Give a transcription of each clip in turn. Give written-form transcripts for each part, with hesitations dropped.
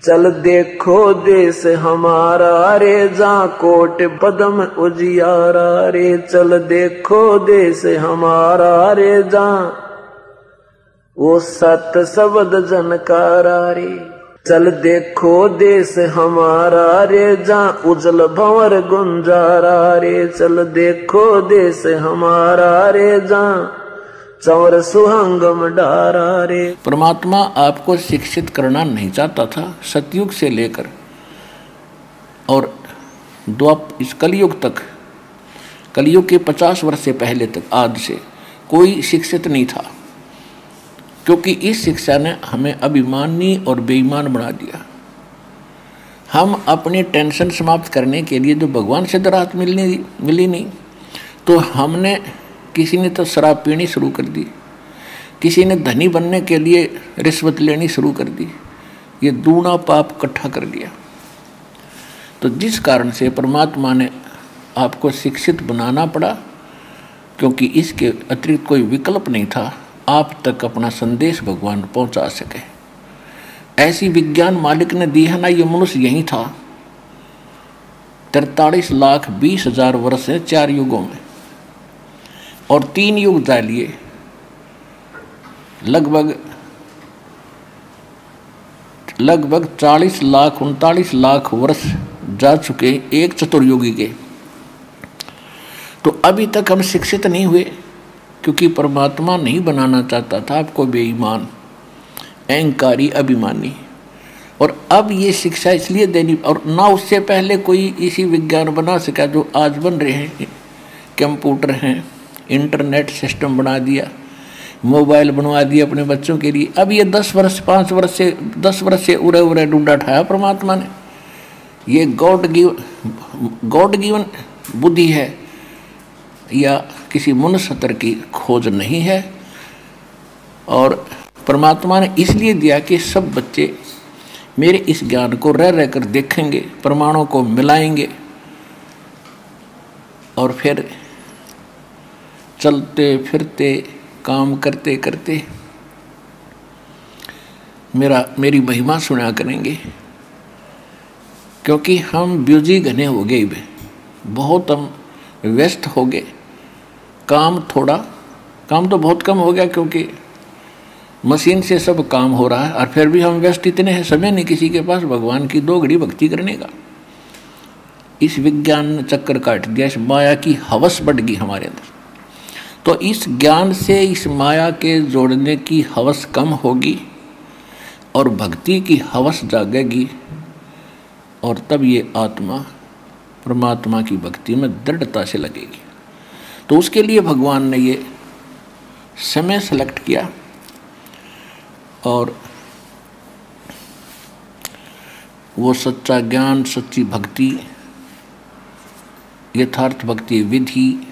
चल देखो देश हमारा रे, जा कोट पदम उजियारा रे। चल देखो देश हमारा रे, जा वो सत शब्द जनकारा रे। चल देखो देश हमारा रे, जा उजल भंवर गुंजारा रे। चल देखो देश हमारा रे, जा चौर सुहंगम डारा रे। परमात्मा आपको शिक्षित करना नहीं चाहता था। सतयुग से लेकर और इस कलयुग तक, कलयुग के 50 वर्ष से पहले तक, आज से कोई शिक्षित नहीं था, क्योंकि इस शिक्षा ने हमें अभिमानी और बेईमान बना दिया। हम अपनी टेंशन समाप्त करने के लिए जो भगवान से राहत मिली नहीं, तो हमने, किसी ने तो शराब पीनी शुरू कर दी, किसी ने धनी बनने के लिए रिश्वत लेनी शुरू कर दी। ये दूना पाप इकट्ठा कर लिया। तो जिस कारण से परमात्मा ने आपको शिक्षित बनाना पड़ा, क्योंकि इसके अतिरिक्त कोई विकल्प नहीं था आप तक अपना संदेश भगवान पहुंचा सके। ऐसी विज्ञान मालिक ने दी है ना, ये मनुष्य यही था 43,20,000 वर्ष है 4 युगों में, और 3 युग डालिए, लगभग 40 लाख 39 लाख वर्ष जा चुके एक चतुर्युगी के। तो अभी तक हम शिक्षित नहीं हुए, क्योंकि परमात्मा नहीं बनाना चाहता था आपको बेईमान, अहंकारी, अभिमानी। और अब ये शिक्षा इसलिए देनी, और ना उससे पहले कोई इसी विज्ञान बना सका जो आज बन रहे हैं। कंप्यूटर हैं, इंटरनेट सिस्टम बना दिया, मोबाइल बनवा दिया अपने बच्चों के लिए। अब ये 10 वर्ष से उरे ढूंढा ठाया परमात्मा ने। ये गॉड गिवन बुद्धि है, या किसी मनुष्य की खोज नहीं है। और परमात्मा ने इसलिए दिया कि सब बच्चे मेरे इस ज्ञान को रह रह कर देखेंगे, प्रमाणों को मिलाएंगे, और फिर चलते फिरते काम करते करते मेरी महिमा सुना करेंगे। क्योंकि हम बिजी घने हो गए, बहुत हम व्यस्त हो गए। काम तो बहुत कम हो गया, क्योंकि मशीन से सब काम हो रहा है, और फिर भी हम व्यस्त इतने हैं, समय नहीं किसी के पास भगवान की 2 घड़ी भक्ति करने का। इस विज्ञान ने चक्कर काट दिया, इस माया की हवस बढ़ गई हमारे अंदर। तो इस ज्ञान से इस माया के जोड़ने की हवस कम होगी और भक्ति की हवस जागेगी, और तब ये आत्मा परमात्मा की भक्ति में दृढ़ता से लगेगी। तो उसके लिए भगवान ने ये समय सेलेक्ट किया, और वो सच्चा ज्ञान, सच्ची भक्ति, यथार्थ भक्ति विधि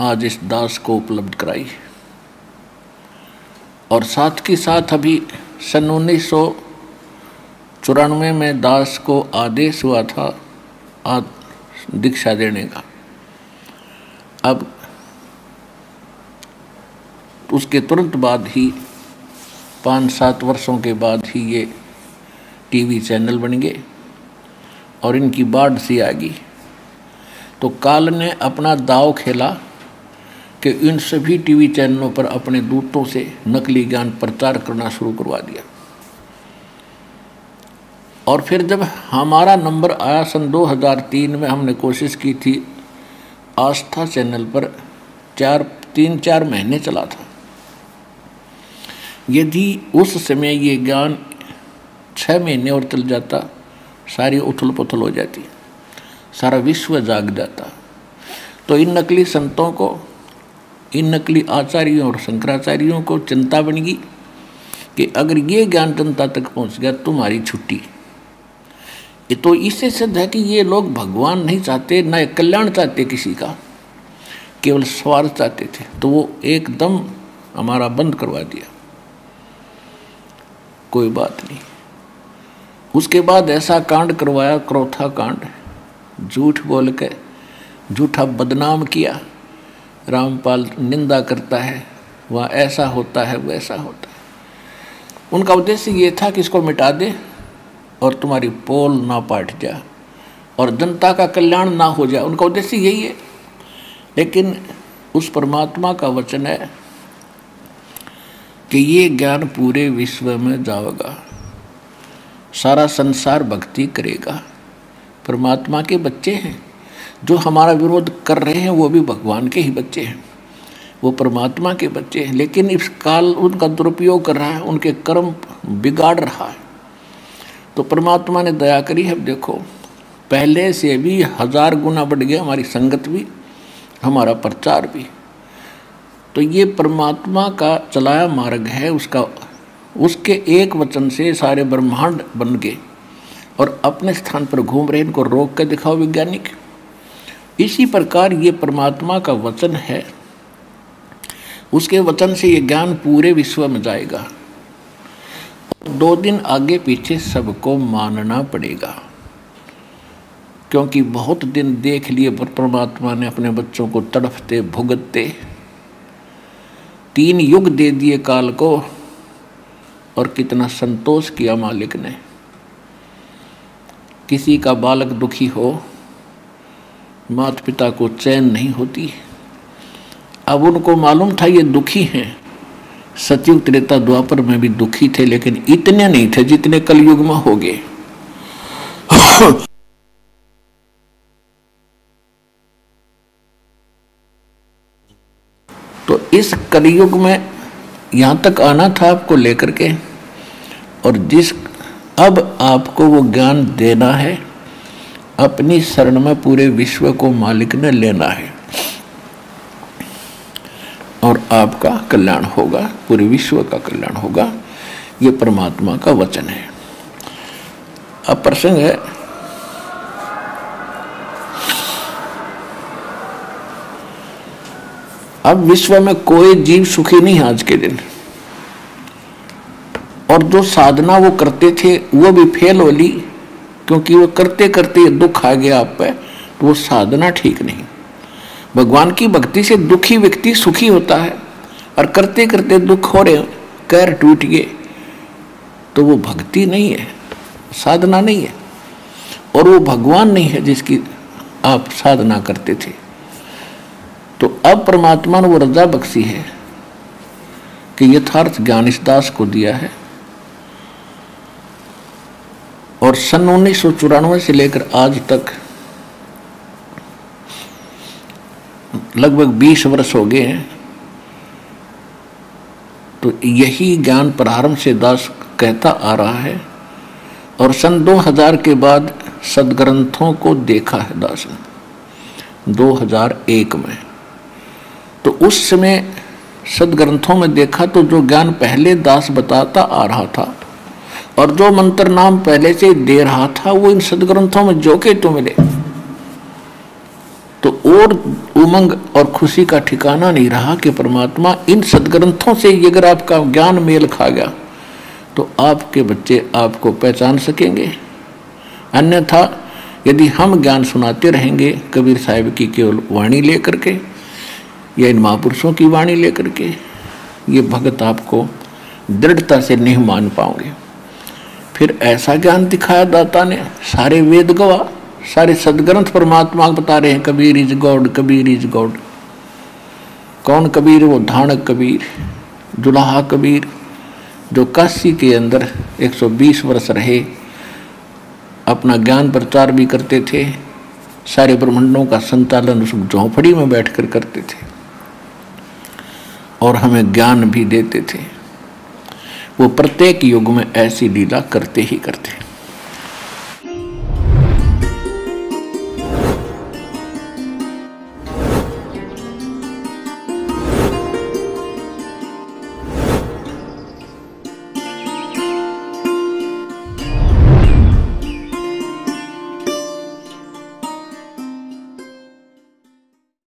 आज इस दास को उपलब्ध कराई। और साथ के साथ अभी सन 1994 में दास को आदेश हुआ था दीक्षा देने का। अब उसके तुरंत बाद ही 5-7 वर्षों के बाद ही ये टीवी चैनल बन गए और इनकी बाढ़ सी आ गई। तो काल ने अपना दाव खेला कि इन सभी टीवी चैनलों पर अपने दूतों से नकली ज्ञान प्रचार करना शुरू करवा दिया। और फिर जब हमारा नंबर आया सन 2003 में, हमने कोशिश की थी, आस्था चैनल पर 3-4 महीने चला था। यदि उस समय ये ज्ञान 6 महीने और चल जाता, सारी उथल पुथल हो जाती, सारा विश्व जाग जाता। तो इन नकली संतों को, इन नकली आचार्यों और शंकराचार्यों को चिंता बन गई कि अगर ये ज्ञान जनता तक पहुंच गया तुम्हारी छुट्टी। ये तो इससे सिद्ध है कि ये लोग भगवान नहीं चाहते, न कल्याण चाहते किसी का, केवल स्वार्थ चाहते थे। तो वो एकदम हमारा बंद करवा दिया। कोई बात नहीं। उसके बाद ऐसा कांड करवाया, क्रोथा कांड, झूठ बोल के झूठा बदनाम किया। रामपाल निंदा करता है, वहाँ ऐसा होता है, वैसा होता है। उनका उद्देश्य ये था कि इसको मिटा दे और तुम्हारी पोल ना पाट जाए और जनता का कल्याण ना हो जाए, उनका उद्देश्य यही है। लेकिन उस परमात्मा का वचन है कि ये ज्ञान पूरे विश्व में जाएगा, सारा संसार भक्ति करेगा। परमात्मा के बच्चे हैं, जो हमारा विरोध कर रहे हैं वो भी भगवान के ही बच्चे हैं, वो परमात्मा के बच्चे हैं। लेकिन इस काल उनका दुरुपयोग कर रहा है, उनके कर्म बिगाड़ रहा है। तो परमात्मा ने दया करी है। अब देखो, पहले से भी 1000 गुना बढ़ गया हमारी संगत भी, हमारा प्रचार भी। तो ये परमात्मा का चलाया मार्ग है, उसके एक वचन से सारे ब्रह्मांड बन गए और अपने स्थान पर घूम रहे। इनको रोक कर दिखाओ वैज्ञानिक। इसी प्रकार ये परमात्मा का वचन है, उसके वचन से ये ज्ञान पूरे विश्व में जाएगा। 2 दिन आगे पीछे सबको मानना पड़ेगा, क्योंकि बहुत दिन देख लिए परमात्मा ने अपने बच्चों को तड़फते भुगतते। 3 युग दे दिए काल को, और कितना संतोष किया मालिक ने। किसी का बालक दुखी हो, माता पिता को चैन नहीं होती। अब उनको मालूम था ये दुखी हैं। सतयुग त्रेता द्वापर में भी दुखी थे, लेकिन इतने नहीं थे जितने कलयुग में हो गए। तो इस कलयुग में यहाँ तक आना था आपको लेकर के, और अब आपको वो ज्ञान देना है। अपनी शरण में पूरे विश्व को मालिक ने लेना है और आपका कल्याण होगा, पूरे विश्व का कल्याण होगा। ये परमात्मा का वचन है। अब प्रसंग है, अब विश्व में कोई जीव सुखी नहीं है आज के दिन, और जो साधना वो करते थे वो भी फेल हो ली, क्योंकि वो करते करते दुख आ गया आप पे, तो वो साधना ठीक नहीं। भगवान की भक्ति से दुखी व्यक्ति सुखी होता है, और करते करते दुख हो रहे, पैर टूट गए, तो वो भक्ति नहीं है, साधना नहीं है, और वो भगवान नहीं है जिसकी आप साधना करते थे। तो अब परमात्मा ने वो रजा बख्शी है कि यथार्थ ज्ञान इस दास को दिया है, और सन 1994 से लेकर आज तक लगभग 20 वर्ष हो गए हैं। तो यही ज्ञान प्रारंभ से दास कहता आ रहा है, और सन 2000 के बाद सदग्रंथों को देखा है दास ने 2001 में। तो उस समय सदग्रंथों में देखा तो जो ज्ञान पहले दास बताता आ रहा था और जो मंत्र नाम पहले से दे रहा था, वो इन सदग्रंथों में जो के तो मिले, तो और उमंग और खुशी का ठिकाना नहीं रहा कि परमात्मा इन सदग्रंथों से अगर आपका ज्ञान मेल खा गया तो आपके बच्चे आपको पहचान सकेंगे। अन्यथा यदि हम ज्ञान सुनाते रहेंगे कबीर साहिब की केवल वाणी लेकर के या इन महापुरुषों की वाणी लेकर के, ये भगत आपको दृढ़ता से नहीं मान पाओगे। फिर ऐसा ज्ञान दिखाया दाता ने, सारे वेद गवाह, सारे सदग्रंथ परमात्मा बता रहे हैं Kabir is God, Kabir is God. कौन कबीर? वो धानक कबीर, जुलाहा कबीर, जो काशी के अंदर 120 वर्ष रहे, अपना ज्ञान प्रचार भी करते थे, सारे ब्रह्मांडों का संचालन उस झोंपड़ी में बैठकर करते थे और हमें ज्ञान भी देते थे। वो प्रत्येक युग में ऐसी लीला करते ही करते।